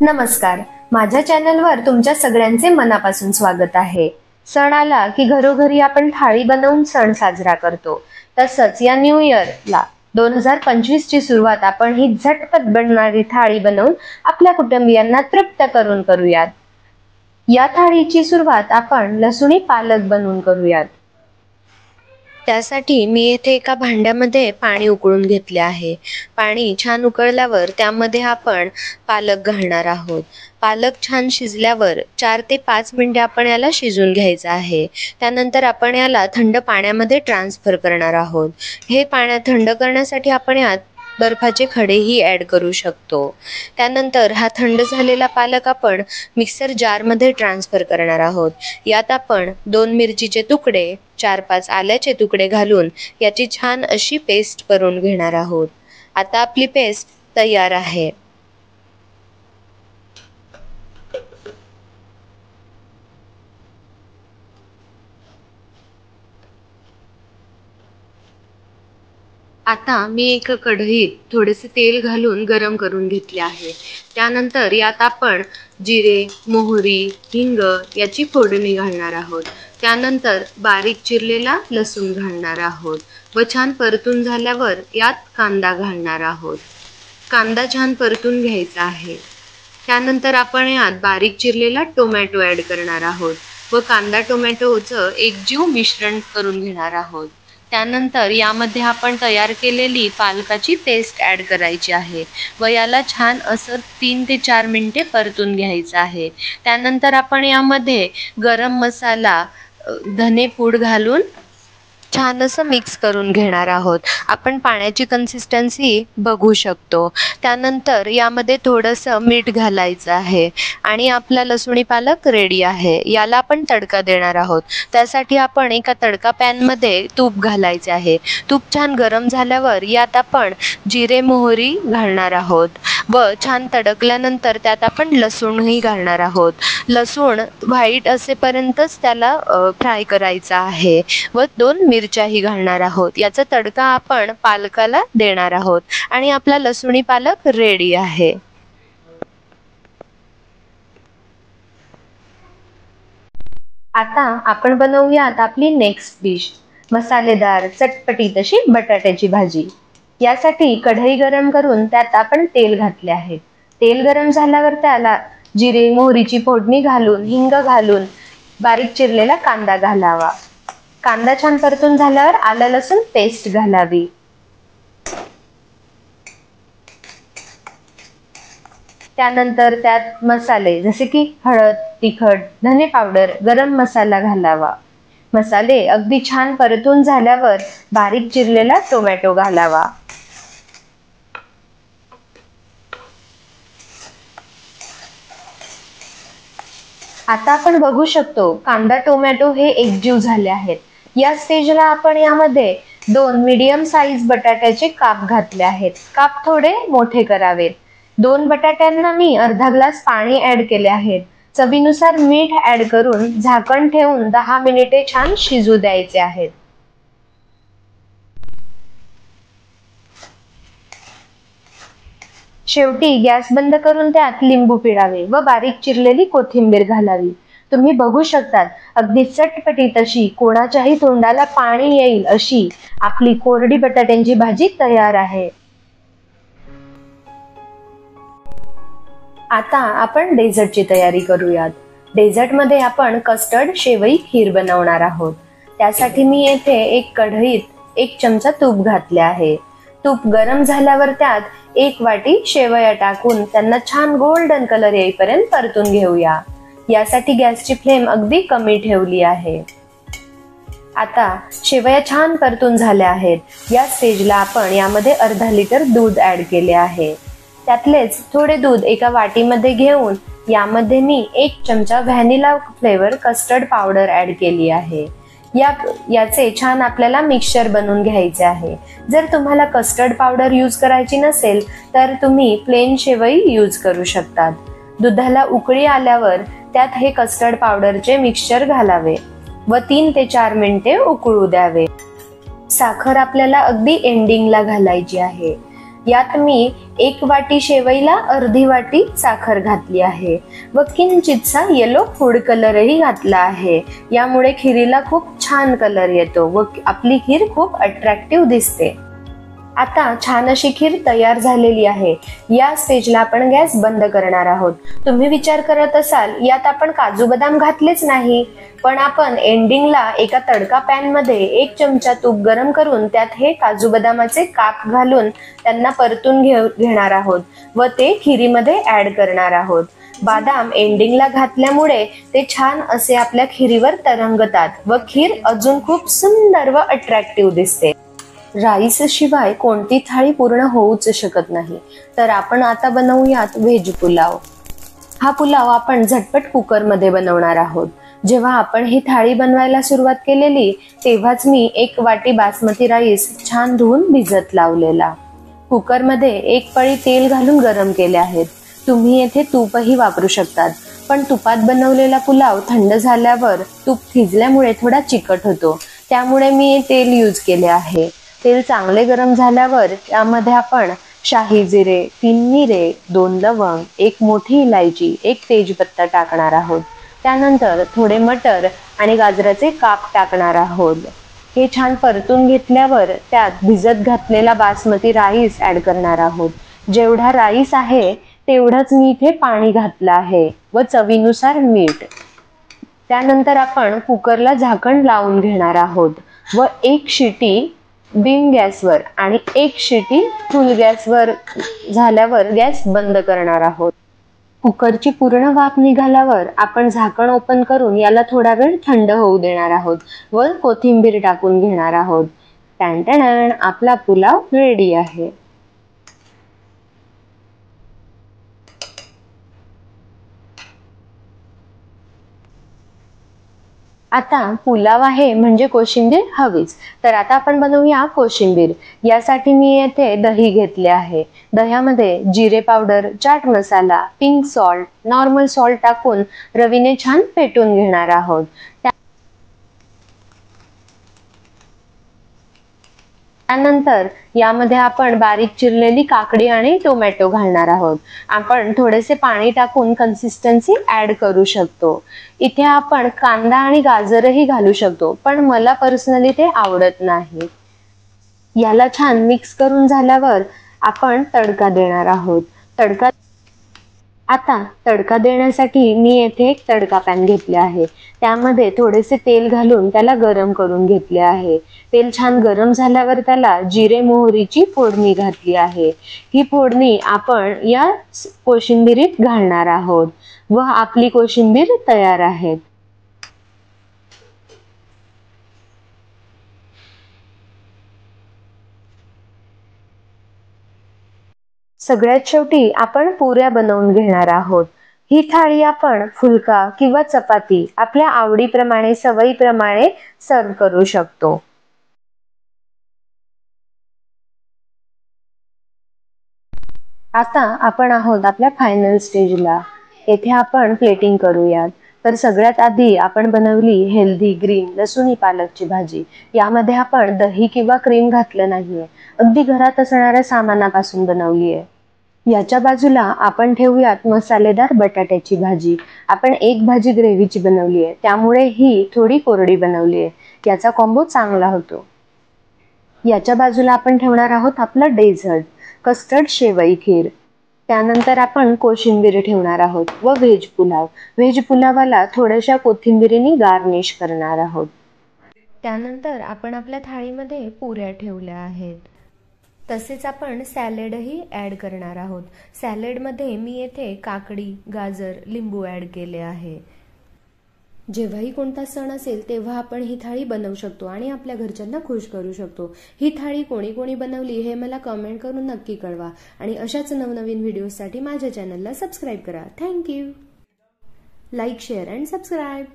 नमस्कार, माझ्या चॅनलवर तुमच्या सगळ्यांचे मनापासून स्वागत आहे। सण आला की घरोघरी आपण थाळी बनवून सण साजरा करतो। तसंच या न्यू इयरला 2025 ची सुरुवात आपण ही झटपट बनणारी थाळी बनवून आपल्या कुटुंबियांना तृप्त करूयात। या थाळीची सुरुवात आपण लसुणी पालक बनवून करूयात। त्यासाठी मी येथे एका भांड्यामध्ये पाणी उकळून घेतले आहे। पाणी छान उकळल्यावर त्यामध्ये आपण पालक घालणार आहोत। पालक छान शिजल्यावर 4 ते 5 मिनिटे आपण याला शिजून घ्यायचं आहे। त्यानंतर आपण याला थंड पाण्यामध्ये ट्रान्सफर करणार आहोत। हे पाणी थंड करण्यासाठी आपण यात बर्फाचे खडेही ॲड करू शकतो। त्यानंतर हा थंड झालेला पालक आपण मिक्सर जारमध्ये ट्रान्सफर करणार आहोत। यात आपण 2 मिरचीचे तुकडे, 4-5 आल्याचे तुकडे घालून याची छान अशी पेस्ट करून घेणार आहोत। आता आपली पेस्ट तयार आहे। आता मी एका कढईत थोडेसे तेल घालून गरम करून घेतले आहे। त्यानंतर यात आपण जिरे, मोहरी, हिंग याची फोडणी घालणार आहोत। त्यानंतर बारीक चिरलेला लसूण घालणार आहोत व छान परतून झाल्यावर यात कांदा घालणार आहोत। कांदा छान परतून घ्यायचा आहे। त्यानंतर आपण यात बारीक चिरलेला टोमॅटो ॲड करणार आहोत व कांदा टोमॅटोचं एकजीव मिश्रण करून घेणार आहोत। त्यानंतर यामध्ये आपण तयार केलेली पालकाची पेस्ट ॲड करायची आहे व याला छान असं 3 ते 4 मिनिटे परतून घ्यायचं आहे। त्यानंतर आपण यामध्ये गरम मसाला, धने पूड घालून छान असं मिक्स करून घेणार आहोत। आपण पाण्याची कन्सिस्टन्सी बघू शकतो। त्यानंतर यामध्ये थोडंसं मीठ घालायचं आहे आणि आपला लसुणी पालक रेडी आहे। याला आपण तडका देणार आहोत। त्यासाठी आपण एका तडका पॅनमध्ये तूप घालायचे आहे। तूप छान गरम झाल्यावर यात आपण जिरे, मोहरी घालणार आहोत व छान तडकल्यानंतर त्यात आपण लसूणही घालणार आहोत। लसूण व्हाईट असेपर्यंतच त्याला फ्राय करायचा आहे व 2 मिरच्याही घालणार आहोत। याचा तडका आपण पालकाला देणार आहोत आणि आपला लसुणी पालक रेडी आहे। आता आपण बनवूयात आपली नेक्स्ट डिश, मसालेदार चटपटीत अशी बटाट्याची भाजी। यासाठी कढई गरम करून त्यात आपण तेल घातले आहे। तेल गरम झाल्यावर त्याला जिरे, मोहरीची फोडणी घालून, हिंग घालून बारीक चिरलेला कांदा घालावा। कांदा छान परतून झाल्यावर आलं लसूण पेस्ट घालावी। त्यानंतर त्यात मसाले जसे की हळद, तिखट, धने पावडर, गरम मसाला घालावा। मसाले अगदी छान परतून झाल्यावर बारीक चिरलेला टोमॅटो घालावा। आता आपण बघू शकतो कांदा टोमॅटो हे एकजीव झाले आहेत। या स्टेजला आपण यामध्ये 2 मीडियम साईज बटाट्याचे काप घातले आहेत। काप थोडे मोठे करावेत। 2 बटाट्यांना मी अर्धा ग्लास पाणी ॲड केले आहेत। चवीनुसार मीठ ॲड करून झाकण ठेवून 10 मिनिटे छान शिजू द्यायचे आहेत। शेवटी गॅस बंद करून त्यात लिंबू पिळावे व बारीक चिरलेली कोथिंबीर घालावी। तुम्ही बघू शकतात अगदी चटपटीत अशी, कोणाच्याही तोंडाला पाणी येईल अशी आपली कोरडी बटाट्यांची भाजी तयार आहे। आता आपण डेझर्टची तयारी करूयात। डेझर्टमध्ये आपण कस्टर्ड शेवई खीर बनवणार आहोत। त्यासाठी मी येथे एक कढईत 1 चमचा तूप घातले आहे। तूप गरम झाल्यावर त्यात 1 वाटी शेवया टाकून त्यांना छान गोल्डन कलर येईपर्यंत परतून घेऊया। यासाठी गॅसची फ्लेम अगदी कमी ठेवली आहे। आता शेवया छान परतून झाल्या आहेत। या स्टेजला आपण यामध्ये अर्धा लिटर दूध ॲड केले आहे। त्यातलेच थोडे दूध एका वाटीमध्ये घेऊन यामध्ये मी 1 चमचा vanilla flavour custard powder add केली आहे। याचे छान आपल्याला मिक्सचर बनवून घ्यायचे आहे। जर तुम्हाला कस्टर्ड पावडर यूज करायची नसेल तर तुम्ही प्लेन शेवई यूज करू शकतात। दुधाला उकळी आल्यावर त्यात हे कस्टर्ड पावडरचे मिक्सचर घालावे व 3 ते 4 मिनिटे उकळू द्यावे। साखर आपल्याला अगदी एंडिंगला घालायची आहे। यात मी 1 वाटी शेवईला अर्धी वाटी साखर घातली आहे व किंचितसा येलो फूड कलरही घातला आहे। यामुळे खिरीला खूप छान कलर येतो व आपली खीर खूप अट्रॅक्टिव्ह दिसते। आता छान अशी खीर तयार झालेली आहे। या स्टेजला आपण गॅस बंद करणार आहोत। तुम्ही विचार करत असाल यात आपण काजू बदाम घातलेच नाही, पण आपण एंडिंगला एका तडका पॅन मध्ये 1 चमचा तूप गरम करून त्यात हे काजू बदामाचे काप घालून त्यांना परतून घेणार आहोत व ते खिरीमध्ये ऍड करणार आहोत। बदाम एंडिंगला घातल्यामुळे ते छान असे आपल्या खिरीवर तरंगतात व खीर अजून खूप सुंदर व अट्रॅक्टिव्ह दिसते। राईस शिवाय कोणती थाळी पूर्ण होऊच शकत नाही। तर आपण आता बनवूयात व्हेज पुलाव। हा पुलाव आपण झटपट कुकर मध्ये बनवणार आहोत। जेव्हा आपण ही थाळी बनवायला सुरुवात केलेली तेव्हाच मी 1 वाटी बासमती राईस छान धुवून भिजत लावलेला। कुकर मध्ये 1 पळी तेल घालून गरम केले आहेत। तुम्ही येथे तूपही वापरू शकतात, पण तुपात बनवलेला पुलाव थंड झाल्यावर तूप थिजल्यामुळे थोडा चिकट होतो, त्यामुळे मी तेल यूज केले आहे। तेल चांगले गरम झाल्यावर यामध्ये आपण शाही जिरे, 3 मिरे, 2 लवंग, 1 मोठी इलायची, 1 तेजपत्ता टाकणार आहोत। त्यानंतर थोडे मटर आणि गाजराचे काप टाकणार आहोत। हे छान परतून घेतल्यावर त्यात भिजत घातलेला बासमती राईस ऍड करणार आहोत। जेवढा राईस आहे तेवढंच मी इथे पाणी घातलं आहे व चवीनुसार मीठ। त्यानंतर आपण कुकरला झाकण लावून घेणार आहोत व 1 शिटी बिन गॅसवर आणि 1 शिटी फुल गॅसवर झाल्यावर गॅस बंद करणार आहोत। कुकरची पूर्ण वाफ निघाल्यावर आपण झाकण ओपन करून याला थोडा वेळ थंड होऊ देणार आहोत व कोथिंबीर टाकून घेणार आहोत। टॅन आपला पुलाव रेडी आहे। आता पुलाव आहे म्हणजे कोशिंबीर हवीच, तर आता आपण बनवूया कोशिंबीर। यासाठी मी येथे दही घेतले आहे। दह्यामध्ये जिरे powder, chaat masala, pink salt, normal salt टाकून रवीने छान फेटून घेणार आहोत। त्यानंतर यामध्ये आपण बारीक चिरलेली काकडी आणि टोमॅटो घालणार आहोत। आपण थोडेसे पाणी टाकून कन्सिस्टन्सी ऍड करू शकतो। इथे आपण कांदा आणि गाजरही घालू शकतो, पण मला पर्सनली ते आवडत नाही। याला छान मिक्स करून झाल्यावर आपण तडका देणार आहोत। आता तडका देण्यासाठी मी येथे एक तडका पॅन घेतले आहे। त्यामध्ये थोडेसे तेल घालून त्याला गरम करून घेतले आहे। तेल छान गरम झाल्यावर त्याला जिरे मोहरीची फोडणी घातली आहे। ही फोडणी आपण या कोशिंबीरीत घालणार आहोत व आपली कोशिंबीर तयार आहे। सगळ्यात शेवटी आपण पुऱ्या बनवून घेणार आहोत। ही थाळी आपण फुलका किंवा चपाती आपल्या आवडीप्रमाणे सवयीप्रमाणे सर्व करू शकतो। आता आपण आहोत आपल्या फायनल स्टेजला। येथे आपण प्लेटिंग करूयात। तर सगळ्यात आधी आपण बनवली हेल्दी ग्रीन लसूणी पालकची भाजी। यामध्ये आपण दही किंवा क्रीम घातलं नाहीये, अगदी घरात असणाऱ्या सामानापासून बनवली आहे। याच्या बाजूला आपण ठेवूयात मसालेदार बटाट्याची भाजी। आपण एक भाजी ग्रेव्हीची बनवली आहे, त्यामुळे ही थोडी कोरडी बनवली आहे। याचा कॉम्बो चांगला होतो। याच्या बाजूला आपण ठेवणार आहोत आपलं डेझर्ट, कस्टर्ड शेवई खीर। त्यानंतर आपण कोशिंबीर ठेवणार आहोत व व्हेज पुलाव। व्हेज पुलावाला थोड्याशा कोथिंबीरीने गार्निश करणार आहोत। त्यानंतर आपण आपल्या थाळीमध्ये पुऱ्या ठेवल्या आहेत। तसेच आपण सॅलडही ऍड करणार आहोत। सॅलडमध्ये मी येथे काकडी, गाजर, लिंबू ऍड केले आहे। जेव्हाही कोणता सण असेल तेव्हा आपण ही थाळी बनवू शकतो आणि आपल्या घरच्यांना खुश करू शकतो। ही थाळी कोणी कोणी बनवली हे मला कमेंट करून नक्की कळवा आणि अशाच नवनवीन व्हिडिओसाठी माझ्या चॅनलला सबस्क्राईब करा। Thank you. Like, share and subscribe.